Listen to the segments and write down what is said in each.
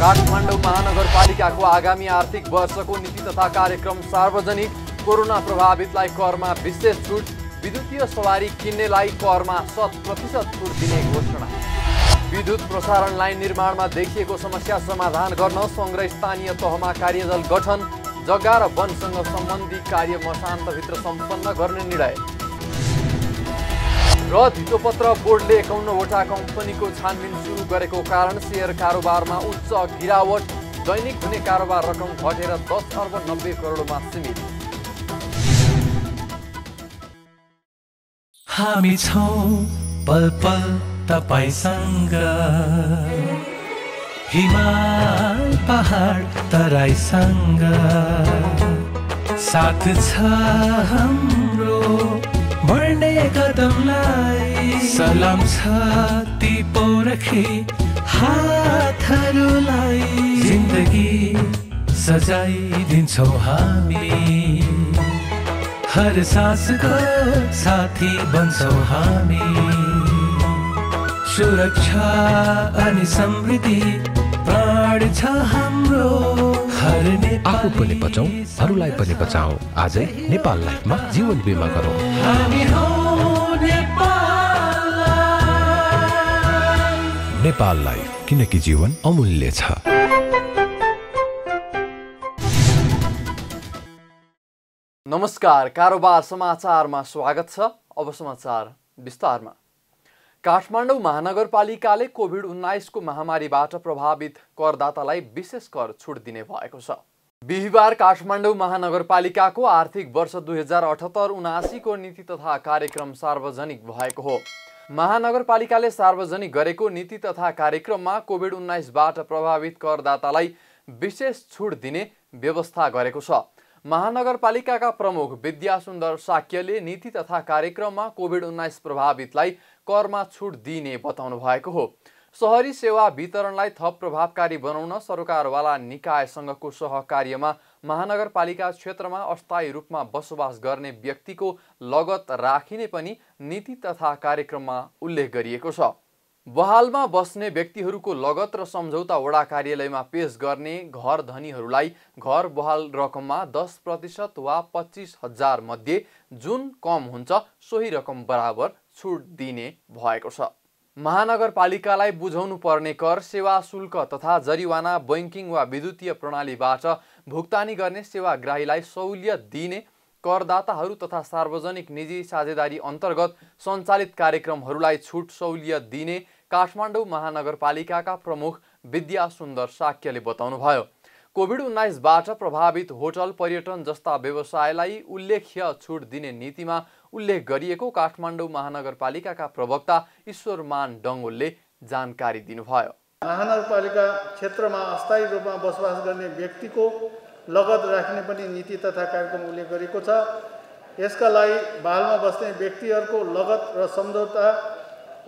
काठमाडौँ महानगरपालिकाको आगामी आर्थिक वर्षको नीति तथा कार्यक्रम सार्वजनिक। कोरोना प्रभावितलाई करमा विशेष छुट, विद्युतीय सवारी किन्नेलाई करमा 100% छुट दिने घोषणा। विद्युत प्रसारण लाइन निर्माणमा देखिएको समस्या समाधान गर्न सङ्घ र स्थानीय तहमा कार्यदल गठन, जग्गा र वनसँग सम्बन्धी कार्य मसान्तभित्र सम्पन्न गर्ने निर्णय। र धितोपत्र बोर्डले 51वटा कम्पनीको छानबिन सुरु गरेको कारण सेयर कारोबारमा उच्च गिरावट, दैनिक हुने कारोबार रकम घटेर 10 अर्ब 90 करोडमा सीमित। हामी छौं पल पल तपाईसँग, हिमाल पहाड तराईसँग, साथ छ हाम्रो बढ्ने कदमलाई, सलाम छ ती पोरखी हातहरूलाई, जिन्दगी सजाइदिन्छौँ हामी, हर सासको साथी बन्छौँ हामी, सुरक्षा अनि समृद्धि प्राण छ हाम्रो। आफू पनि बचाऊ, अरूलाई पनि बचाऊ। आजै नेपाल लाइफमा जीवन बिमा गरौँ। नेपाल लाइफ, किनकि जीवन अमूल्य छ। नमस्कार, कारोबार समाचारमा स्वागत छ। अब समाचार विस्तारमा। काठमाडौँ महानगरपालिकाले कोभिड-19 को महामारीबाट प्रभावित करदातालाई विशेष कर छुट दिने भएको छ। बिहिबार काठमाडौँ महानगरपालिकाको आर्थिक वर्ष 2078-79 को नीति तथा कार्यक्रम सार्वजनिक भएको हो। महानगरपालिकाले सार्वजनिक गरेको नीति तथा कार्यक्रममा कोभिड-19 बाट प्रभावित करदातालाई विशेष छुट दिने व्यवस्था गरेको छ। महानगरपालिकाका प्रमुख विद्यासुन्दर साक्यले नीति तथा कार्यक्रममा कोभिड-19 प्रभावितलाई करमा छुट दिने बताउनु भएको हो। शहरी सेवा वितरणलाई थप प्रभावकारी बनाउन सरकारवाला निकायसँगको सहकार्यमा महानगरपालिका क्षेत्रमा अस्थायी रूपमा बसोबास गर्ने व्यक्तिको लगत राखिने पनि नीति तथा कार्यक्रममा उल्लेख गरिएको छ। बहालमा बस्ने व्यक्तिहरूको लगत र सम्झौता वडा कार्यालयमा पेश गर्ने घर धनीहरूलाई घर बहाल रकममा 10% वा 25,000 मध्ये जुन कम हुन्छ सोही रकम बराबर छुट दिने भएको छ। महानगरपालिकालाई बुझाउनु पर्ने कर, सेवा शुल्क तथा जरिवाना बैंकिङ वा विद्युतीय प्रणालीबाट भुक्तानी गर्ने सेवाग्राहीलाई सहुलियत दिने, करदाताहरू तथा सार्वजनिक निजी साझेदारी अन्तर्गत सञ्चालित कार्यक्रमहरूलाई छुट सहुलियत दिने काठमाडौँ महानगरपालिकाका प्रमुख विद्यासुन्दर साक्यले बताउनुभयो। कोभिड-19 बाट प्रभावित होटल, पर्यटन जस्ता व्यवसायलाई उल्लेख्य छुट दिने नीतिमा उल्लेख गरिएको काठमाडौँ महानगरपालिकाका प्रवक्ता ईश्वरमान डङ्गोलले जानकारी दिनुभयो। महानगरपालिका क्षेत्रमा अस्थायी रूपमा बसोबास गर्ने व्यक्तिको लगत राख्ने पनि नीति तथा कार्यक्रम उल्लेख गरेको छ। यसका लागि बहालमा बस्ने व्यक्तिहरूको लगत र सम्झौता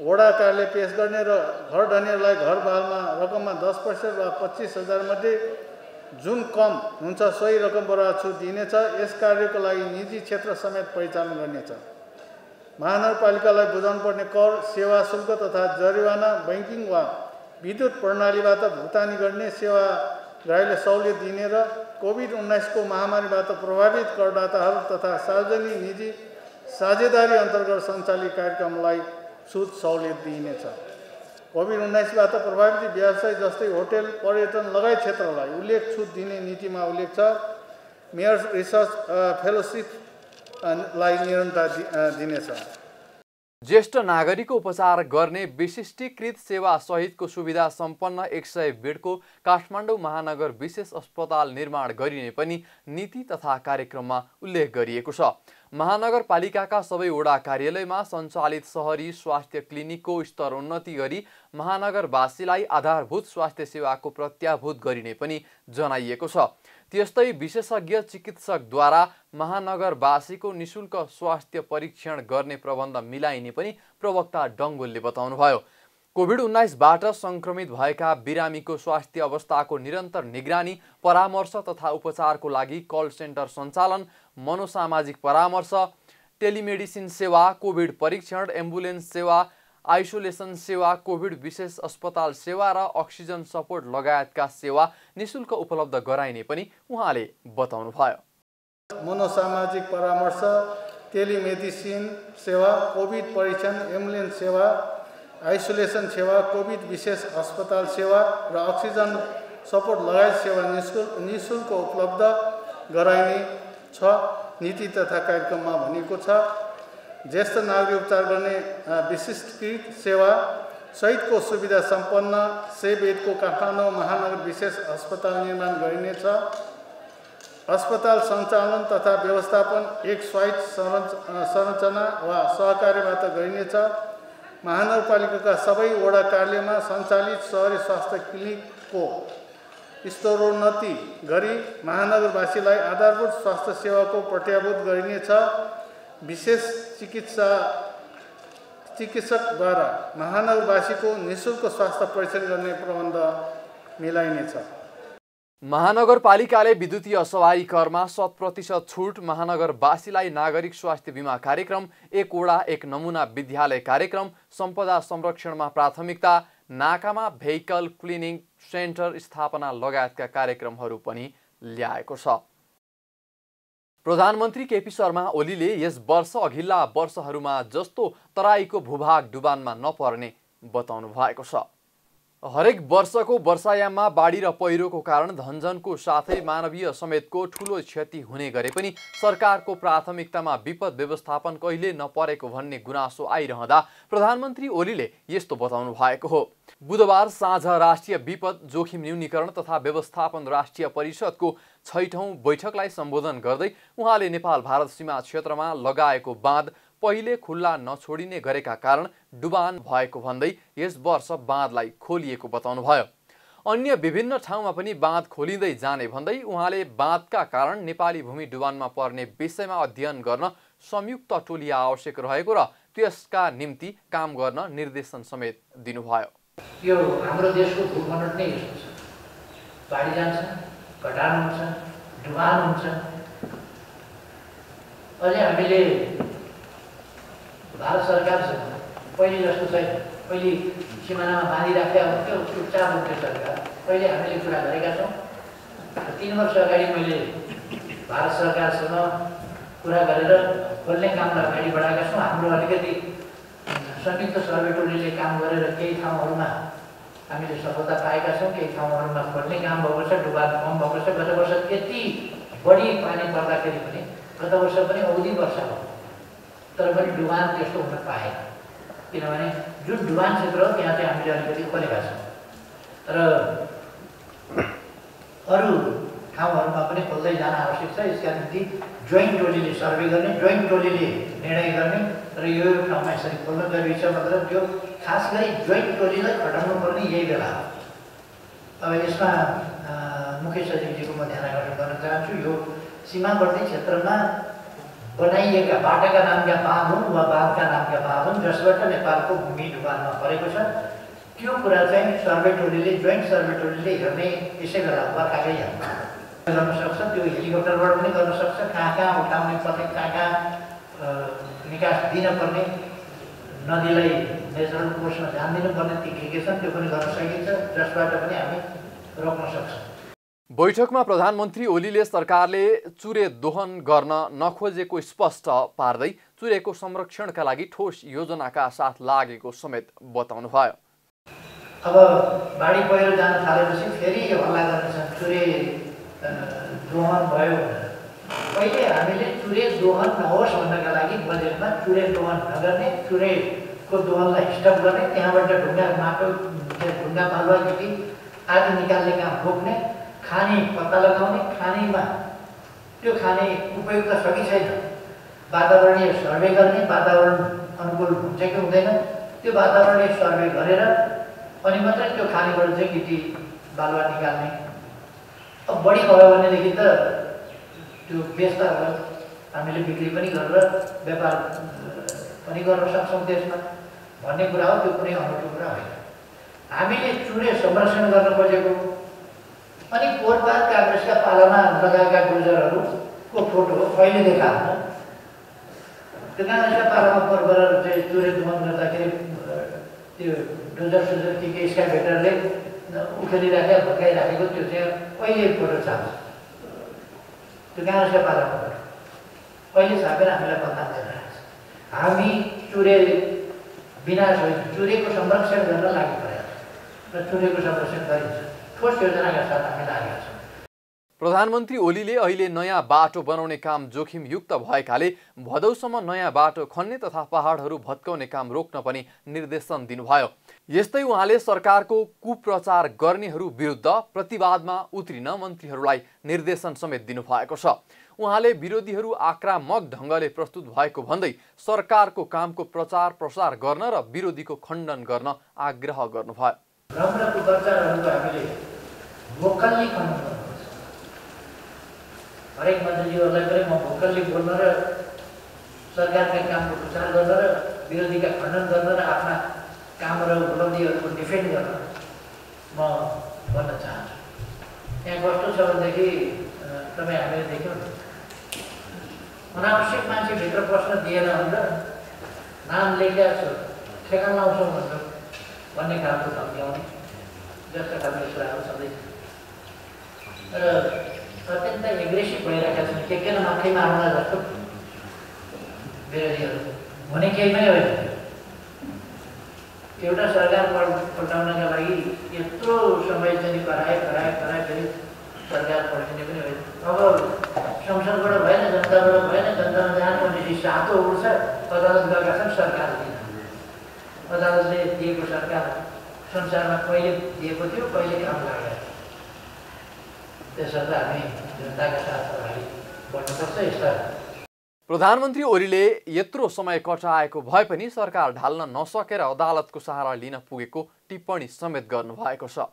वडा कार्यालय पेश गर्ने र घर धनीहरूलाई घर बहालमा रकममा 10% वा 25,000 मध्ये जुन कम हुन्छ सोही रकम बराबर छुट दिनेछ। यस कार्यको लागि निजी क्षेत्र समेत परिचालन गर्नेछ। महानगरपालिकालाई बुझाउनु पर्ने कर, सेवा शुल्क तथा जरिवाना बैंकिङ वा विद्युत प्रणालीबाट भुक्तानी गर्ने सेवाग्राहीले सहुलियत दिने र कोभिड-19 को महामारीबाट प्रभावित करदाताहरू तथा सार्वजनिक निजी साझेदारी अन्तर्गत सञ्चालित कार्यक्रमलाई छुट सहुलियत दिइनेछ। कोभिड-19 बाट प्रभावित व्यवसाय जस्तै होटल, पर्यटन लगायत क्षेत्रलाई उल्लेख छुट दिने नीतिमा उल्लेख छ। मेयर्स रिसर्च फेलोसिपलाई निरन्तरता दिनेछ। ज्येष्ठ नागरिकको उपचार गर्ने विशिष्टीकृत सेवा सहितको सुविधा सम्पन्न 100 बेडको काठमाडौँ महानगर विशेष अस्पताल निर्माण गरिने पनि नीति तथा कार्यक्रममा उल्लेख गरिएको छ। महानगरपालिकाका सबै वडा कार्यालयमा सञ्चालित सहरी स्वास्थ्य क्लिनिकको स्तरोन्नति गरी महानगरवासीलाई आधारभूत स्वास्थ्य सेवाको प्रत्याभूत गरिने पनि जनाइएको छ। त्यस्तै विशेषज्ञ चिकित्सकद्वारा महानगरवासीको निशुल्क स्वास्थ्य परीक्षण गर्ने प्रबन्ध मिलाइने पनि प्रवक्ता डङ्गोलले बताउनुभयो। कोभिड-19 बाट संक्रमित भएका बिरामीको स्वास्थ्य अवस्थाको निरन्तर निगरानी, परामर्श तथा उपचारको लागि कल सेन्टर सञ्चालन, मनोसामाजिक परामर्श, टेलिमेडिसिन सेवा, कोभिड परीक्षण, एम्बुलेन्स सेवा आइसोलेसन सेवा, कोभिड विशेष अस्पताल सेवा र अक्सिजन सपोर्ट लगायतका सेवा निशुल्क उपलब्ध गराइने पनि उहाँले बताउनुभयो। मनोसामाजिक परामर्श, टेलिमेडिसिन सेवा, कोभिड परीक्षण, एम्बुलेन्स सेवा, आइसोलेसन सेवा, कोभिड विशेष अस्पताल सेवा र अक्सिजन सपोर्ट लगायत सेवा निशुल्क उपलब्ध गराइने छ। नीति तथा कार्यक्रममा भनिएको छ ज्येष्ठ नागरिक उपचार गर्ने विशिष्टकृत सेवा सहितको सुविधा सम्पन्न 100 बेडको काठमाडौँ महानगर विशेष अस्पताल निर्माण गरिनेछ। अस्पताल सञ्चालन तथा व्यवस्थापन एक स्वायत्त संरचना वा सहकार्यबाट गरिनेछ। महानगरपालिकाका सबै वडा कार्यालयमा सञ्चालित शहरी स्वास्थ्य क्लिनिकको स्तरोन्नति गरी महानगरवासीलाई आधारभूत स्वास्थ्य सेवाको प्रत्याभूत गरिनेछ। विशेष चिकित्सकद्वारा महानगरवासीको निःशुल्क स्वास्थ्य परीक्षण गर्ने प्रबन्ध मिलाइनेछ। महानगरपालिकाले विद्युतीय सवारी करमा 100% छुट, महानगरवासीलाई नागरिक स्वास्थ्य बीमा कार्यक्रम, एक वडा एक नमुना विद्यालय कार्यक्रम, सम्पदा संरक्षणमा प्राथमिकता, नाकामा भेहिकल क्लिनिङ सेन्टर स्थापना लगायतका कार्यक्रमहरू पनि ल्याएको छ। प्रधानमन्त्री केपी शर्मा ओलीले यस वर्ष अघिल्ला वर्षहरूमा जस्तो तराईको भूभाग डुबानमा नपर्ने बताउनु भएको छ। हरेक वर्षको वर्षायाममा बाढी र पहिरोको कारण धनजनको साथै मानवीय समेतको ठूलो क्षति हुने गरे पनि सरकारको प्राथमिकतामा विपद व्यवस्थापन कहिले नपरेको भन्ने गुनासो आइरहँदा प्रधानमन्त्री ओलीले यस्तो बताउनु भएको हो। बुधबार साँझ राष्ट्रिय विपद जोखिम न्यूनीकरण तथा व्यवस्थापन राष्ट्रिय परिषदको 6औं बैठकलाई सम्बोधन गर्दै उहाँले नेपाल भारत सीमा क्षेत्रमा लगाएको बाँध पहिले खुल्ला नछोडिने गरेका कारण डुबान भएको भन्दै यस वर्ष बाँधलाई खोलिएको बताउनुभयो। अन्य विभिन्न ठाउँमा पनि बाँध खोलिँदै जाने भन्दै उहाँले बाँधका कारण नेपाली भूमि डुबानमा पर्ने विषयमा अध्ययन गर्न संयुक्त टोली आवश्यक रहेको र त्यसका निम्ति काम गर्न निर्देशन समेत दिनुभयो। यो हाम्रो देशको भूखण्ड नै यस्तो छ, बाढी जान्छ, कटान हुन्छ, डुबान हुन्छ। अहिले हामीले भारत सरकारसँग पहिले जस्तो चाहिँ पहिले सिमानामा बाँधिराखेका हुन्थ्यो चुपचाप हुन्थ्यो सरकार, पहिले हामीले कुरा गरेका छौँ। 3 वर्ष अगाडि मैले भारत सरकारसँग कुरा गरेर खोल्ने कामलाई अगाडि बढाएका छौँ। हाम्रो अलिकति संयुक्त सर्वे टोलीले काम गरेर केही ठाउँहरूमा हामीले सफलता पाएका छौँ, केही ठाउँहरूमा खोल्ने काम भएको छ, डुबान कम भएको छ। गत वर्ष त्यति बढी पानी पर्दाखेरि पनि गत वर्ष पनि औधी वर्षा हो, तर पनि डुबान त्यस्तो हुन पाएन, किनभने जुन डुबान क्षेत्र हो त्यहाँ चाहिँ हामीले अलिकति खोलेका छौँ। र अरू ठाउँहरूमा पनि खोल्दै जान आवश्यक छ। यसका निम्ति जोइन्ट टोलीले सर्वे गर्ने, जोइन्ट टोलीले निर्णय गर्ने र यो ठाउँमा यसरी खोल्न जरुरी छ। मतलब त्यो खास गरी जोइन्ट टोलीलाई खटाउनु पर्ने यही बेला हो। अब यसमा मुख्य सचिवजीको म ध्यान आकर्षण गर्न चाहन्छु। यो सीमावर्ती क्षेत्रमा बनाइएका बाटाका नामका बाँध हुन् वा बाँधका नामका बाँध हुन् जसबाट नेपालको भूमि डुबानमा परेको छ, त्यो कुरा चाहिँ सर्वे टोलीले, जोइन्ट सर्वे टोलीले हेर्ने, यसै बेला बर्खाकै गर्न सक्छ। त्यो हेलिकप्टरबाट पनि गर्न सक्छ। कहाँ कहाँ उठाउने पर्ने, कहाँ कहाँ निकास दिनपर्ने, नदीलाई नेचुरल कोर्समा ध्यान दिनुपर्ने ती के के छन् त्यो पनि गर्न सकिन्छ, जसबाट पनि हामी रोक्न सक्छौँ। बैठकमा प्रधानमन्त्री ओलीले सरकारले चुरे दोहन गर्न नखोजेको स्पष्ट पार्दै चुरेको संरक्षणका लागि ठोस योजनाका साथ लागेको समेत बताउनुभयो। अब बाढी पहिरो जान थालेपछि फेरि हल्ला गर्नेछन् चुरे दोहन भयो। पहिले हामीले चुरे दोहन नहोस् भन्नका लागि बजेटमा चुरे दोहन नगर्ने, चुरेको दोहनलाई स्टप गर्ने, त्यहाँबाट ढुङ्गा माटो ढुङ्गा बालुवा गिटी आदि निकाल्ने काम रोक्ने, खानी पत्ता लगाउने, खानीमा त्यो खानी उपयुक्त छ कि छैन वातावरणीय सर्वे गर्ने, वातावरण अनुकूल हुन्छ कि हुँदैन त्यो वातावरणीय सर्वे गरेर अनि मात्रै त्यो खानीबाट चाहिँ गिटी बालुवा निकाल्ने। अब बढी भयो भनेदेखि त त्यो बेच्दा हामीले बिक्री पनि गरेर व्यापार पनि गर्न सक्छौँ देशमा भन्ने कुरा हो। त्यो कुनै अनौठो कुरा होइन। हामीले चुरे संरक्षण गर्न खोजेको अनि कोटपार काङ्ग्रेसका पालामा लगाएका गुर्जरहरूको फोटो अहिले देखाएको त्यो काङ्ग्रेसका पालामा पोहोर गरेर चाहिँ चुरे दोहन गर्दाखेरि त्यो डोजर सुजर के एक्सकाभेटरले उखेलिराखेर भत्काइराखेको त्यो चाहिँ कहिले फोटो छाप्छ, त्यो कहाँ छ पाला फोटो कहिले छापेर हामीलाई बदनाम गरिरहेको छ। हामी चुरे विनाश होइन, चुरेको संरक्षण गर्न लागि परेको छ र चुरेको संरक्षण गरिन्छ। ठोस योजनाका साथ हामी लागेका छौँ। प्रधानमन्त्री ओलीले अहिले नयाँ बाटो बनाउने काम जोखिमयुक्त भएकाले भदौसम्म नयाँ बाटो खन्ने तथा पहाडहरू भत्काउने काम रोक्न पनि निर्देशन दिनुभयो। यस्तै उहाँले सरकारको कुप्रचार गर्नेहरू विरुद्ध प्रतिवादमा उत्रिन मन्त्रीहरूलाई निर्देशन समेत दिनुभएको छ। उहाँले विरोधीहरू आक्रामक ढङ्गले प्रस्तुत भएको भन्दै सरकारको कामको प्रचार प्रसार गर्न र विरोधीको खण्डन गर्न आग्रह गर्नुभयो। राम्रो कुप्रचारहरूको हामीले भोकल्ली खण्डन गर्नुपर्छ। हरेक मन्त्रीज्यूहरूलाई पनि म भोकल्ली बोल्न र सरकारका कामको प्रचार गर्न र विरोधीका खण्डन गर्न र आफ्ना काम र उपलब्धिहरूको डिफेन्ड गर्न म भन्न चाहन्छु। यहाँ कस्तो छ भनेदेखि तपाईँ हामीले देख्यौँ अनावश्यक मान्छे भित्र पस्न दिएन भनेर नाम लेखेका छु ठेगान लाउँछौँ भन्ने खालको धम्की आउने जस्ता खालको कुराहरू छँदैछ र अत्यन्त एग्रेसिभ भइरहेका छन्। के माथि मार्न जस्तो विरोधीहरू हुने केही पनि होइन। एउटा सरकार पल्टाउनका लागि यत्रो समय चाहिँ कराए फेरि सरकार पल्टिने पनि होइन। अब संसदबाट भएन, जनताबाट भएन, जनतामा जानु भनेपछि सातो उड्छ, अदालत गएका छन् सरकार दिन। अदालतले दिएको सरकार संसारमा कहिले दिएको थियो, कहिले काम लागेको थियो। त्यसर्थ हामी जनताका साथ अगाडि बढ्नुपर्छ। यस्ता प्रधानमन्त्री ओलीले यत्रो समय कटाएको भए पनि सरकार ढाल्न नसकेर अदालतको सहारा लिन पुगेको टिप्पणी समेत गर्नुभएको छ।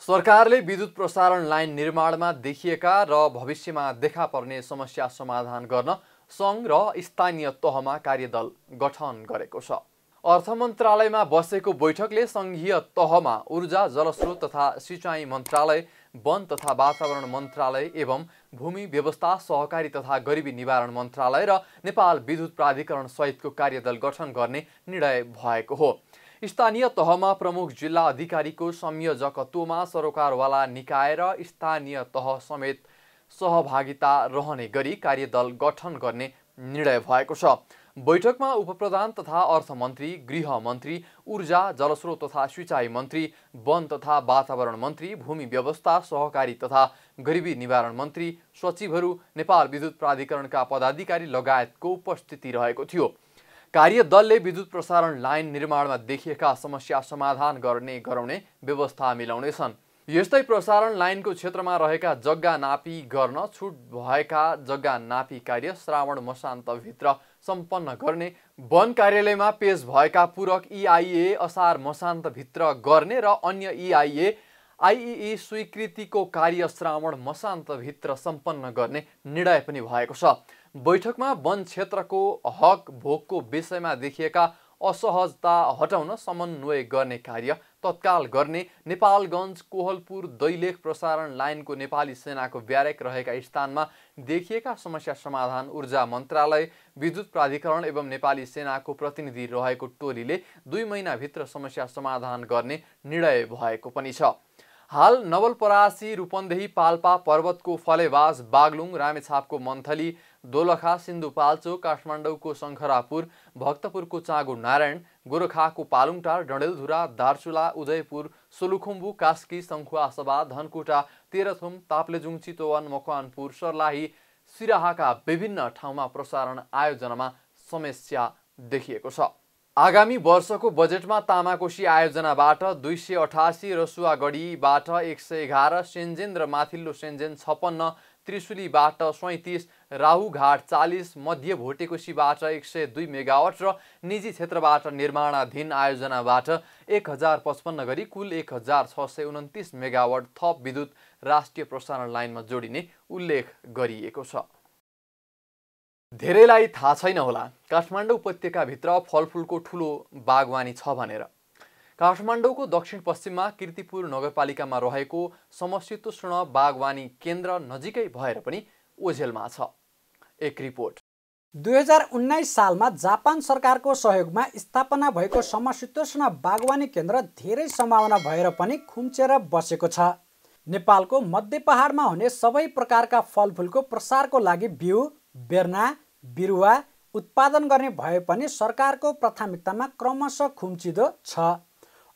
सरकारले विद्युत प्रसारण लाइन निर्माणमा देखिएका र भविष्यमा देखा पर्ने समस्या समाधान गर्न सङ्घ र स्थानीय तहमा कार्यदल गठन गरेको छ। अर्थ मन्त्रालयमा बसेको बैठकले सङ्घीय तहमा ऊर्जा, जलस्रोत तथा सिँचाइ मन्त्रालय, वन तथा वातावरण मन्त्रालय एवं भूमि व्यवस्था, सहकारी तथा गरिबी निवारण मन्त्रालय र नेपाल विद्युत प्राधिकरण सहितको कार्यदल गठन गर्ने निर्णय भएको हो। स्थानीय तहमा प्रमुख जिल्ला अधिकारीको संयोजकत्वमा सरोकारवाला निकाय र स्थानीय तह समेत सहभागिता रहने गरी कार्यदल गठन गर्ने निर्णय भएको छ। बैठकमा उपप्रधान तथा अर्थमन्त्री, गृहमन्त्री, ऊर्जा, जलस्रोत तथा सिँचाइ मन्त्री, वन तथा वातावरण मन्त्री, भूमि व्यवस्था, सहकारी तथा गरिबी निवारण मन्त्री, सचिवहरू, नेपाल विद्युत प्राधिकरणका पदाधिकारी लगायतको उपस्थिति रहेको थियो। कार्यदलले विद्युत प्रसारण लाइन निर्माणमा देखिएका समस्या समाधान गराउने व्यवस्था मिलाउनेछन्। यस्तै प्रसारण लाइनको क्षेत्रमा रहेका जग्गा नापी गर्न छुट भएका जग्गा नापी कार्य श्रावण मसान्तभित्र सम्पन्न गर्ने, वन कार्यालयमा पेश भएका पूरक EIA असार मसान्तभित्र गर्ने र अन्य EIA IEE स्वीकृतिको कार्य श्रावण मसान्तभित्र सम्पन्न गर्ने निर्णय पनि भएको छ। बैठकमा वन क्षेत्रको हक भोगको विषयमा देखिएका असहजता हटाउन समन्वय गर्ने कार्य तत्काल गर्ने, नेपालगञ्ज, कोहलपुर, दैलेख प्रसारण लाइनको नेपाली सेनाको ब्यारेक रहेका स्थानमा देखिएका समस्या समाधान ऊर्जा मन्त्रालय, विद्युत प्राधिकरण एवं नेपाली सेनाको प्रतिनिधि रहेको टोलीले 2 महिनाभित्र समस्या समाधान गर्ने निर्णय भएको पनि छ। हाल नवलपरासी, रूपन्देही, पाल्पा, पर्वतको फलेवास, बागलुङ, रामेछापको मन्थली, दोलखा, सिन्धुपाल्चोक, काठमाडौँको शङ्खरापुर, भक्तपुरको चाँगु नारायण, गोरखाको पालुङटार, डडेलधुरा, दार्चुला, उदयपुर, सोलुखुम्बु, कास्की, सङ्खुवासभा, धनकुटा, तेह्रथुम, ताप्लेजुङ, चितवन, मकवानपुर, सर्लाही, सिराहाका विभिन्न ठाउँमा प्रसारण आयोजनामा समस्या देखिएको छ। आगामी वर्षको बजेटमा तामाकोशी आयोजनाबाट 288, रसुवागढीबाट 111, सेन्जेन र माथिल्लो सेन्जेन 56, त्रिशुलीबाट 37, राहुघाट 40, मध्य भोटेकोशीबाट 102 मेगावाट र निजी क्षेत्रबाट निर्माणाधीन आयोजनाबाट 1055 गरी कुल 1629 मेगावाट थप विद्युत राष्ट्रिय प्रसारण लाइनमा जोडिने उल्लेख गरिएको छ। धेरैलाई थाहा छैन होला, काठमाडौँ उपत्यकाभित्र फलफुलको ठुलो बागवानी छ भनेर। काठमाडौँको दक्षिण पश्चिममा कीर्तिपुर नगरपालिकामा रहेको समशीतोष्ण बागवानी केन्द्र नजिकै भएर पनि ओझेलमा छ। एक रिपोर्ट। 2019 सालमा जापान सरकारको सहयोगमा स्थापना भएको समशीतोष्ण बागवानी केन्द्र धेरै सम्भावना भएर पनि खुम्चेर बसेको छ। नेपालको मध्य पहाडमा हुने सबै प्रकारका फलफुलको प्रसारको लागि बिउ, बेर्ना, बिरुवा उत्पादन गर्ने भए पनि सरकारको प्राथमिकतामा क्रमशः खुम्चिँदो छ।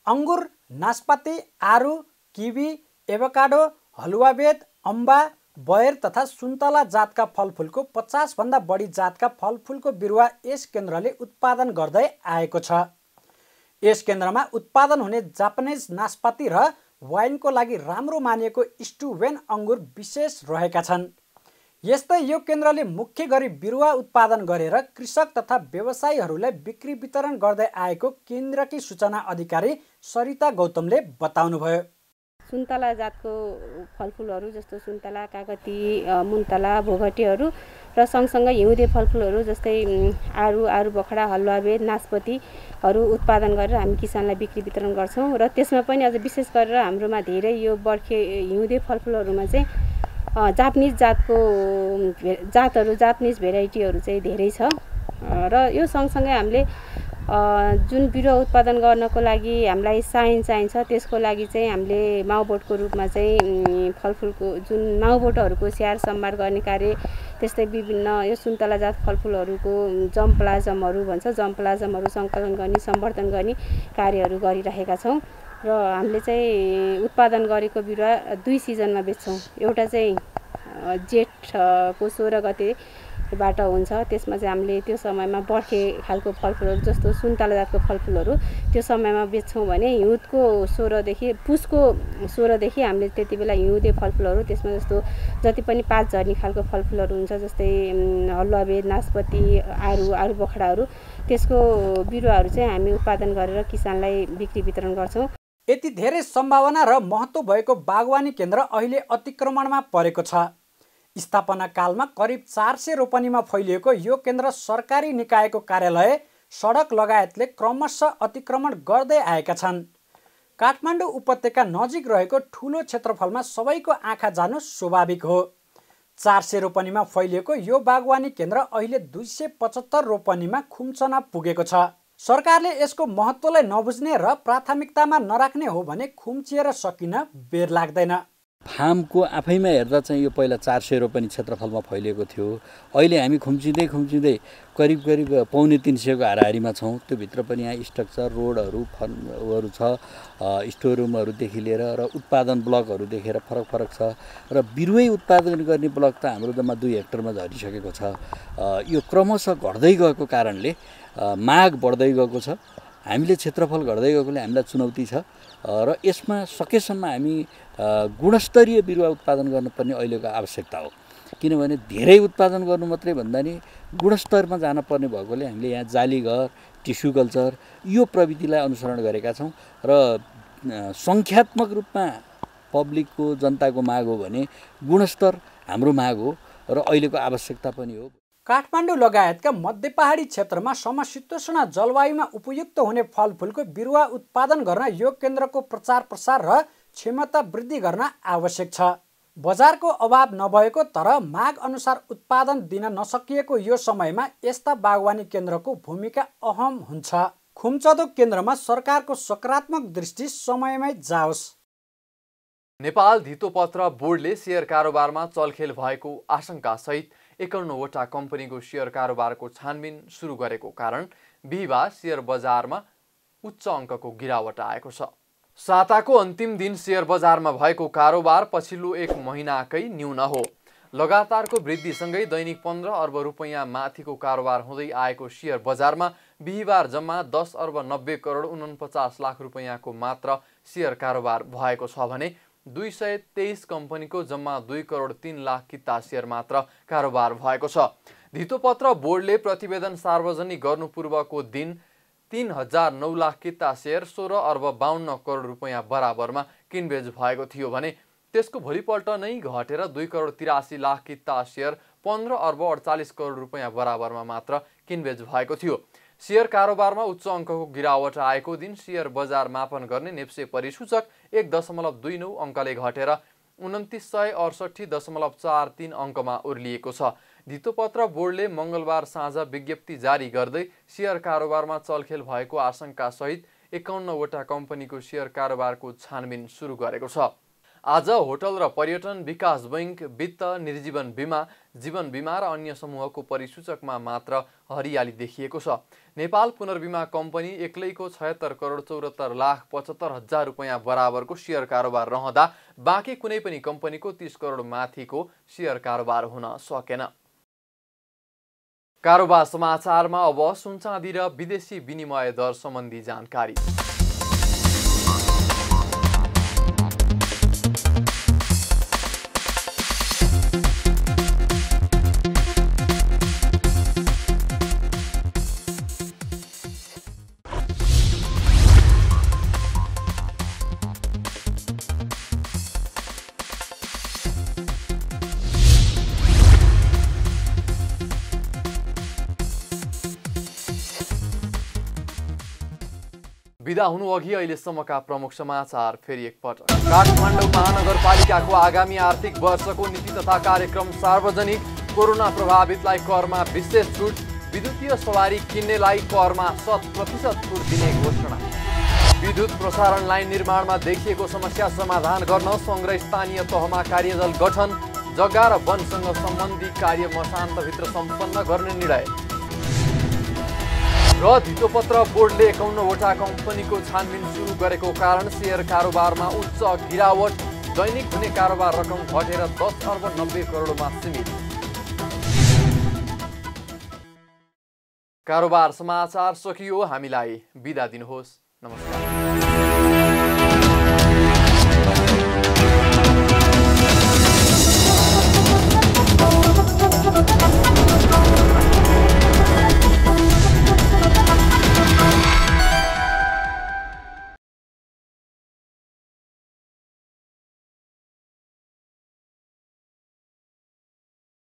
अङ्गुर, नास्पाती, आरु, किवी, एभोकाडो, हलुवाबेद, अम्बा, बयर तथा सुन्तला जातका फलफुलको 50 भन्दा बढी जातका फलफुलको बिरुवा यस केन्द्रले उत्पादन गर्दै आएको छ। यस केन्द्रमा उत्पादन हुने जापानिज नास्पाती र वाइनको लागि राम्रो मानिएको स्टुवेन अङ्गुर विशेष रहेका छन्। यस्तै यो केन्द्रले मुख्य गरी बिरुवा उत्पादन गरेर कृषक तथा व्यवसायीहरूलाई बिक्री वितरण गर्दै आएको केन्द्रकी सूचना अधिकारी सरिता गौतमले बताउनुभयो। सुन्तला जातको फलफुलहरू जस्तो सुन्तला, कागती, मुन्तला, भोगटेहरू र सँगसँगै हिउँदे फलफुलहरू जस्तै आरु बखडा, हलुवाबेद, नास्पतीहरू उत्पादन गरेर हामी किसानलाई बिक्री वितरण गर्छौँ। र त्यसमा पनि अझ विशेष गरेर हाम्रोमा धेरै यो बर्खे हिउँदे फलफुलहरूमा चाहिँ जापानिज जातको जापानिज भेराइटीहरू चाहिँ धेरै छ। र यो सँगसँगै हामीले जुन बिरुवा उत्पादन गर्नको लागि हामीलाई साइन चाहिन्छ, त्यसको लागि चाहिँ हामीले माउबोटको रूपमा चाहिँ फलफुलको जुन माउबोटहरूको स्याहार सम्भार गर्ने कार्य, त्यस्तै विभिन्न यो सुन्तला जात फलफुलहरूको जम्प्लाजमहरू भन्छ, जम्प्लाजमहरू सङ्कलन गर्ने, सम्वर्धन गर्ने कार्यहरू गरिरहेका छौँ। र हामीले चाहिँ उत्पादन गरेको बिरुवा 2 सिजनमा बेच्छौँ। एउटा चाहिँ जेठको 16 गतेबाट हुन्छ, त्यसमा चाहिँ हामीले त्यो समयमा बर्खे खालको फलफुलहरू जस्तो सुन्तला जातको फलफुलहरू त्यो समयमा बेच्छौँ भने हिउँदको 16देखि पुसको 16देखि हामीले त्यति बेला हिउँदे फलफुलहरू त्यसमा जस्तो जति पनि पात झर्ने खालको फलफुलहरू हुन्छ जस्तै हलुवाबेद, नास्पती, आरु बखडाहरू, त्यसको बिरुवाहरू चाहिँ हामी उत्पादन गरेर किसानलाई बिक्री वितरण गर्छौँ। यति धेरै सम्भावना र महत्त्व भएको बागवानी केन्द्र अहिले अतिक्रमणमा परेको छ। स्थापना कालमा करिब 400 रोपनीमा फैलिएको यो केन्द्र सरकारी निकायको कार्यालय, सडक लगायतले क्रमशः अतिक्रमण गर्दै आएका छन्। काठमाडौँ उपत्यका नजिक रहेको ठुलो क्षेत्रफलमा सबैको आँखा जानु स्वाभाविक हो। 400 रोपनीमा फैलिएको यो बागवानी केन्द्र अहिले 275 रोपनीमा खुम्चन पुगेको छ। सरकारले यसको महत्त्वलाई नबुझ्ने र प्राथमिकतामा नराख्ने हो भने खुम्चिएर सकिन बेर लाग्दैन। फार्मको आफैमा हेर्दा चाहिँ यो पहिला 400 रोपनी क्षेत्रफलमा फैलिएको थियो। अहिले हामी खुम्चिँदै करिब 2.25 को हाराहारीमा छौँ। त्योभित्र पनि यहाँ स्ट्रक्चर, रोडहरू, फर्महरू छ, स्टोर रुमहरूदेखि लिएर र उत्पादन ब्लकहरू देखेर फरक छ। र बिरुवै उत्पादन गर्ने ब्लक त हाम्रो जम्मा 2 हेक्टरमा झरिसकेको छ। यो क्रमशः घट्दै गएको कारणले माग बढ्दै गएको छ। हामीले क्षेत्रफल घट्दै गएकोले हामीलाई चुनौती छ र यसमा सकेसम्म हामी गुणस्तरीय बिरुवा उत्पादन गर्नुपर्ने अहिलेको आवश्यकता हो। किनभने धेरै उत्पादन गर्नु मात्रै भन्दा नि गुणस्तरमा जानुपर्ने भएकोले हामीले यहाँ जालीघर, टिस्यु कल्चर यो प्रविधिलाई अनुसरण गरेका छौँ। र सङ्ख्यात्मक रूपमा पब्लिकको, जनताको माग हो भने गुणस्तर हाम्रो माग हो र अहिलेको आवश्यकता पनि हो। काठमाडौँ लगायतका मध्य पहाडी क्षेत्रमा समशीतोष्ण जलवायुमा उपयुक्त हुने फलफुलको बिरुवा उत्पादन गर्न यो केन्द्रको प्रचार प्रसार र क्षमता वृद्धि गर्न आवश्यक छ। बजारको अभाव नभएको तर माग अनुसार उत्पादन दिन नसकिएको यो समयमा यस्ता बागवानी केन्द्रको भूमिका अहम हुन्छ। खुम्चदो केन्द्रमा सरकारको सकारात्मक दृष्टि समयमै जाओस्। नेपाल धितोपत्र बोर्डले सेयर कारोबारमा चलखेल भएको आशंका सहित 51वटा कम्पनीको सेयर कारोबारको छानबिन सुरु गरेको कारण बिहिबार सेयर बजारमा उच्च अङ्कको गिरावट आएको छ। साताको अन्तिम दिन सेयर बजारमा भएको कारोबार पछिल्लो 1 महिनाकै न्यून हो। लगातारको वृद्धिसँगै दैनिक 15 अर्ब रुपैयाँ माथिको कारोबार हुँदै आएको सेयर बजारमा बिहिबार जम्मा 10 अर्ब 90 करोड 49 लाख रुपैयाँको मात्र सेयर कारोबार भएको छ भने 223 कम्पनीको जम्मा 2 करोड 3 लाख किता सेयर मात्र कारोबार भएको छ। धितोपत्र बोर्डले प्रतिवेदन सार्वजनिक गर्नु पूर्वको दिन 3009 लाख किता सेयर 16 अर्ब 52 करोड रुपैयाँ बराबरमा किनबेच भएको थियो भने त्यसको भोलिपल्ट नै घटेर 2 करोड 83 लाख किता सेयर 15 अर्ब 48 करोड रुपैयाँ बराबरमा मात्र किनबेच भएको थियो। सेयर कारोबारमा उच्च अङ्कको गिरावट आएको दिन सेयर बजार मापन गर्ने नेप्से परिसूचक 1.29 अङ्कले घटेर 2968.43 अङ्कमा ओर्लिएको छ। धितोपत्र बोर्डले मङ्गलबार साँझ विज्ञप्ति जारी गर्दै सेयर कारोबारमा चलखेल भएको आशंका सहित 51वटा कम्पनीको सेयर कारोबारको छानबिन सुरु गरेको छ। आज होटल र पर्यटन विकास बैंक, वित्त, निर्जीवन बीमा, जीवन बीमा र अन्य समूहको परिसूचकमा मात्र हरियाली देखिएको छ। नेपाल पुनर्बीमा कम्पनी एक्लैको 76 करोड 74 लाख 75 हजार रुपैयाँ बराबरको सेयर कारोबार रहँदा बाँकी कुनै पनि कम्पनीको 30 करोड माथिको सेयर कारोबार हुन सकेन। कारोबार समाचारमा अब सुनचाँदी र विदेशी विनिमय दर सम्बन्धी जानकारी। बिदा हुनु अघि अहिलेसम्मका प्रमुख समाचार फेरि एकपटक। काठमाडौँ महानगरपालिकाको आगामी आर्थिक वर्षको नीति तथा कार्यक्रम सार्वजनिक। कोरोना प्रभावितलाई करमा विशेष छुट। विद्युतीय सवारी किन्नेलाई करमा 100% छुट दिने घोषणा। विद्युत प्रसारण लाइन निर्माणमा देखिएको समस्या समाधान गर्न सङ्घ र स्थानीय तहमा कार्यदल गठन। जग्गा र वनसँग सम्बन्धी कार्य मसान्तभित्र सम्पन्न गर्ने निर्णय। र धितोपत्र बोर्डले 51वटा कम्पनीको छानबिन सुरु गरेको कारण सेयर कारोबारमा उच्च गिरावट। दैनिक हुने कारोबार रकम घटेर 10 अर्ब 90 करोडमा सीमित। कारोबार समाचार सकियो। हामीलाई बिदा दिनुहोस्। नमस्कार।